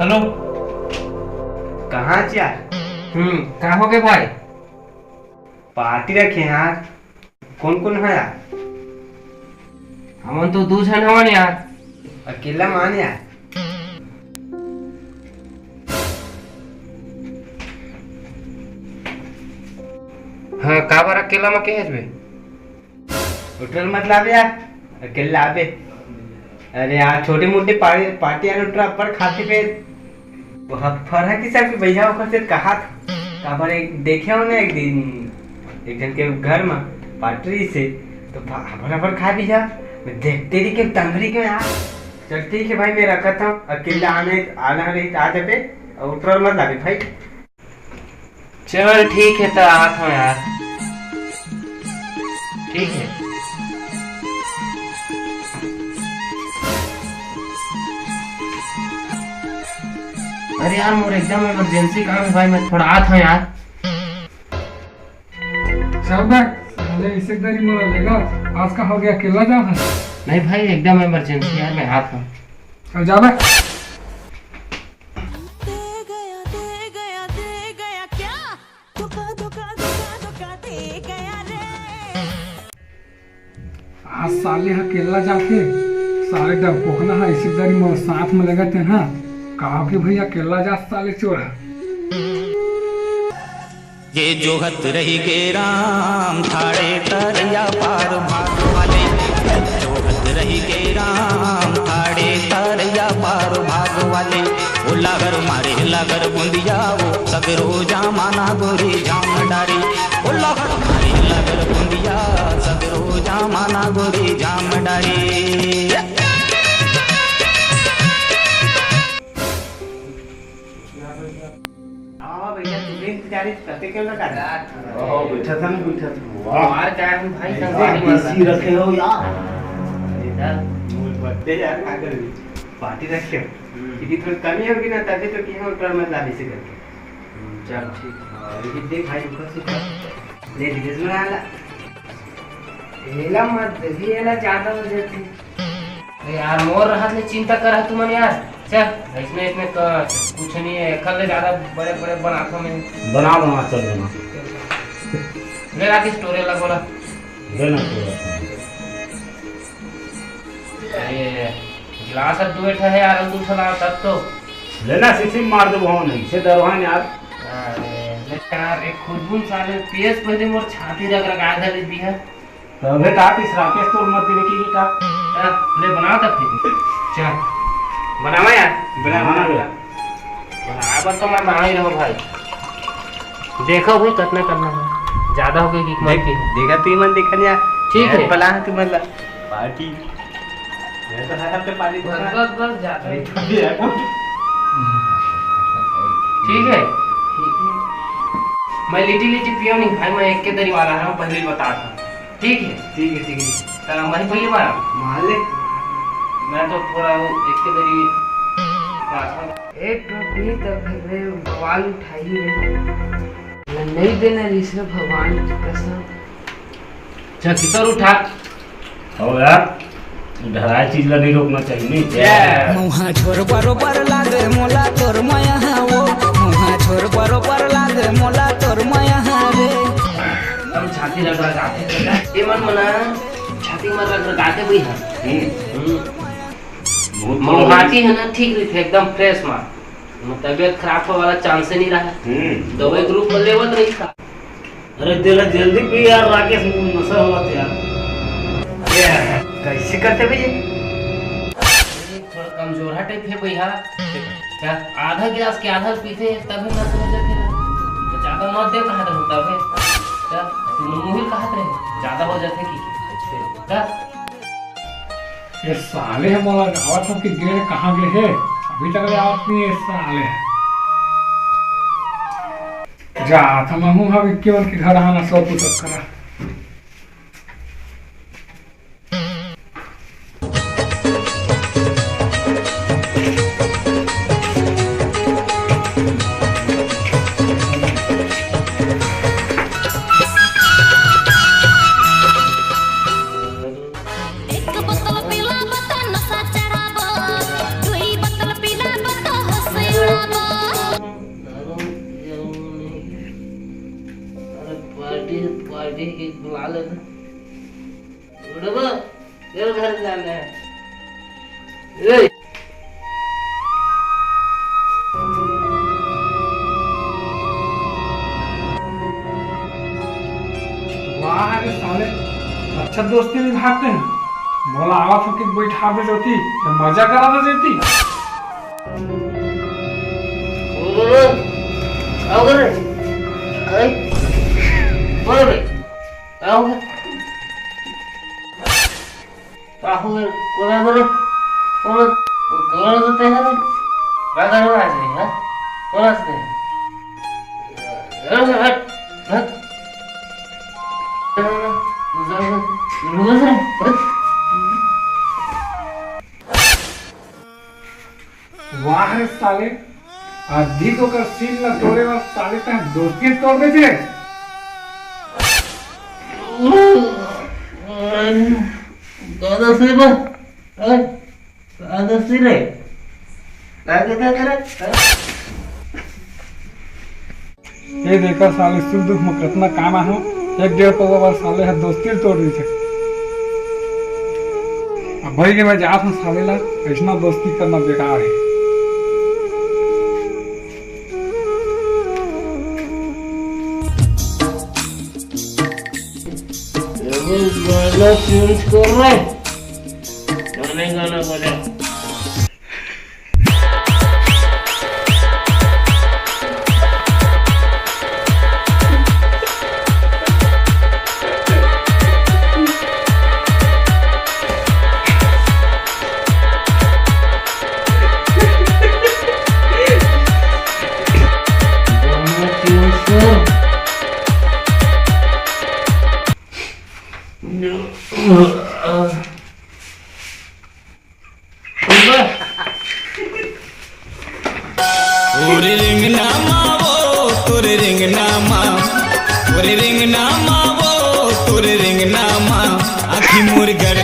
Hello. कहाँ जा? कहाँ हो गए भाई? पार्टी रखे यार। कौन कौन है यार? हमन तो 2 जन हवन यार। अकेला मान यार। हाँ का बार अकेला में के हजबे? उठल मतलब यार अकेला आबे। अरे यार छोटी मोटी पार्टी यार उठरा पर खाते पे फरहा की सब भैया ओकर से कहा का बार एक देखे हो ना एक दिन एक जन के घर में पार्टी से तो बराबर खा भी जा। मैं देखते रही के तंगड़ी के यार। चल ठीक है भाई मैं रखा था अकेला आना रही आ जाबे और उठल मत लागे भाई। चल ठीक है तो आत हूँ यार। ठीक है। अरे यार मोर एकदम इमरजेंसी काम है भाई, मैं थोड़ा आत हूँ यार। चल बे पहले इसे दरी मोरा लेगा। आज का हो गया अकेला जा है। नहीं भाई एकदम इमरजेंसी यार, मैं आत हूँ। चल जा बे। आज साले अकेला जाके साले डरपोकना है इसी दरी मोर साथ में लगा थे ना। कहा कि भैया अकेला जा साले चोर है। ये जोहत रही गे राम थाड़े तरया पार भाग वाले। जोहत रही गे राम थाड़े तरया पार भाग वाले। वो लागर मारे लागर बुंदिया वो सगरो जामाना गोरी जाम डारी। वो लागर मारे लागर बुंदिया सगरो जामाना गोरी जाम डारी। करते क्यों ना कर? ओह बैठा था और क्या है भाई इसी रखे हो यार। बर्थडे यार क्या कर पार्टी रखे हो यदि थोड़ी कमी होगी ना तभी तो कि हम ऊपर मत लाने से करके। चल ठीक है ये देख भाई ऊपर से ले लीजिए सुना आला एला मत देखिए, एला ज्यादा हो जाती। अरे यार मोर राहत ले चिंता कर तू मन यार। चल इसमें कुछ नहीं है, कल ले ज्यादा बड़े बड़े बनाता मैं बना चल बना ले राखी स्टोरी लगोला देना ये गिलास अब 2 है यार, तू थला तब तो लेना सिसी मार दे वहां नहीं से दरवान यार। अरे यार एक खुदबुन साले पीएस पहले मोर छाती रग रगा दे दी है। तो बेटा इस राकेश तो मत दे की बेटा ले बना तब फिर चल बनावा यार। बनाना बेटा बराबर तो मैं बना ही रहा भाई। देखो भाई कितना करना है, ज्यादा हो गई कि देख देखा तू मन देखा नहीं यार। ठीक है पला तू मतलब पार्टी मैं तो हर हफ्ते पार्टी बस ज्यादा ही है। ठीक है मैं लिटी पियो नहीं भाई, मैं एक के दरी वाला हूँ पहले ही बता था। ठीक है ठीक है तेरा मैं पहले मारा मान ले मैं तो थोड़ा वो एक के दरी एक भी तक रे बवाल उठाई रे नहीं देना ऋषभ भगवान की कसम। चल कितर उठा हो यार ढराई चीज ला नहीं रोकना चाहिए नहीं। मुहा छोर बरोबर लागे मोला तोर माया वो। मुहा छोर बरोबर लागे मोला तोर माया रे। हम छाती रग लगाते ये मन मना छाती में रग लगाते भी है। मुहाती है ना ठीक रही थे एकदम फ्रेश मार। तबियत खराब होने वाला चांस ही नहीं रहा। दवाई ग्रुप में लेवल नहीं था। अरे दिला जल्दी पी यार राकेश नशा हुआ था यार। कैसे करते भैया? थोड़ा कमजोर टाइप है भैया। क्या आधा गिलास के आधा पीते तभी ना समझ जाते ना तो ज्यादा मत दे कहा होता है क्या तुम मुंह कहा रहे ज्यादा हो जाते कि क्या ये साले है मोला आवत हो कि गेड़ कहाँ गए है अभी तक ले आवत नहीं है साले। जा था मैं हूँ अभी केवल के घर आना 100 तक करा। डबा तेरे घर जाना है ए वाह रे साले अच्छा दोस्ती निभाते हैं। बोला आवा था कि बैठा दे जाती तो मजा करा दे जाती। आओ करे आई बोल बे आओ राहुल कोना करे कोना देते हैं राधा राधा से हां कोना से हट हट वाह रे साले अधिक होकर सील न तोड़े वाला साले का दोस्ती तोड़ दे थे। दादा से दादा से रे लागे क्या करे ये देखा साले सुख दुख में कितना काम आहो 1-1.5 पौवा बार साले है दोस्ती तोड़ रही थे। अब भाई के मैं जात हूँ साले ला ऐसा दोस्ती करना बेकार है। गाना चेंज कर रहे गाना बजा ओरे रिंगनामा वो तोरे रिंगनामा ओरे रिंगनामा वो तोरे रिंगनामा आखी मोर गड़